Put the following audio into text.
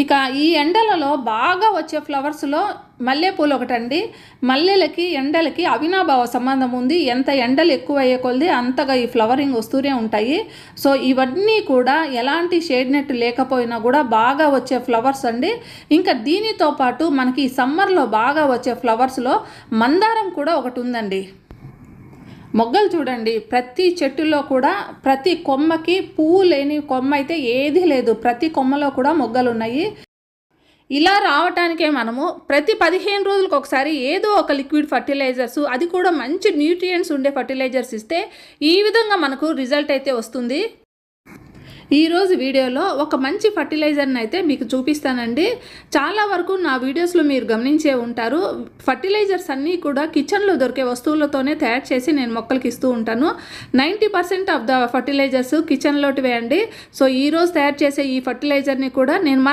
ఇక ఈ ఎండలలో బాగా వచ్చే ఫ్లవర్స్లో మల్లెపూలు ఒకటండి. మల్లెలకి ఎండలకి అవినాభావ సంబంధం ఉంది. ఎంత ఎండలు ఎక్కువ అయ్యే కొలది అంతగా ఈ ఫ్లవరింగ్ వస్తూనే ఉంటాయి. సో ఇవన్నీ కూడా ఎలాంటి షేడ్ నెట్ లేకపోయినా కూడా బాగా వచ్చే ఫ్లవర్స్ అండి. ఇంకా దీనితో పాటు మనకి ఈ సమ్మర్లో బాగా వచ్చే ఫ్లవర్స్లో మందారం కూడా ఒకటి ఉందండి. మొగ్గలు చూడండి, ప్రతి చెట్టులో కూడా ప్రతి కొమ్మకి పువ్వు లేని కొమ్మ అయితే ఏదీ లేదు. ప్రతి కొమ్మలో కూడా మొగ్గలు ఉన్నాయి. ఇలా రావటానికే మనము ప్రతి 15 రోజులకు ఒకసారి ఏదో ఒక లిక్విడ్ ఫర్టిలైజర్స్, అది కూడా మంచి న్యూట్రియంట్స్ ఉండే ఫర్టిలైజర్స్ ఇస్తే ఈ విధంగా మనకు రిజల్ట్ అయితే వస్తుంది. ఈరోజు వీడియోలో ఒక మంచి ఫర్టిలైజర్ని అయితే మీకు చూపిస్తానండి. చాలా వరకు నా వీడియోస్లో మీరు గమనించే ఉంటారు, ఫర్టిలైజర్స్ అన్నీ కూడా కిచెన్లో దొరికే వస్తువులతోనే తయారు చేసి నేను మొక్కలకి ఇస్తూ ఉంటాను. 90% ఆఫ్ ద ఫర్టిలైజర్స్ కిచెన్లోటివే అండి. సో ఈరోజు తయారు చేసే ఈ ఫర్టిలైజర్ని కూడా నేను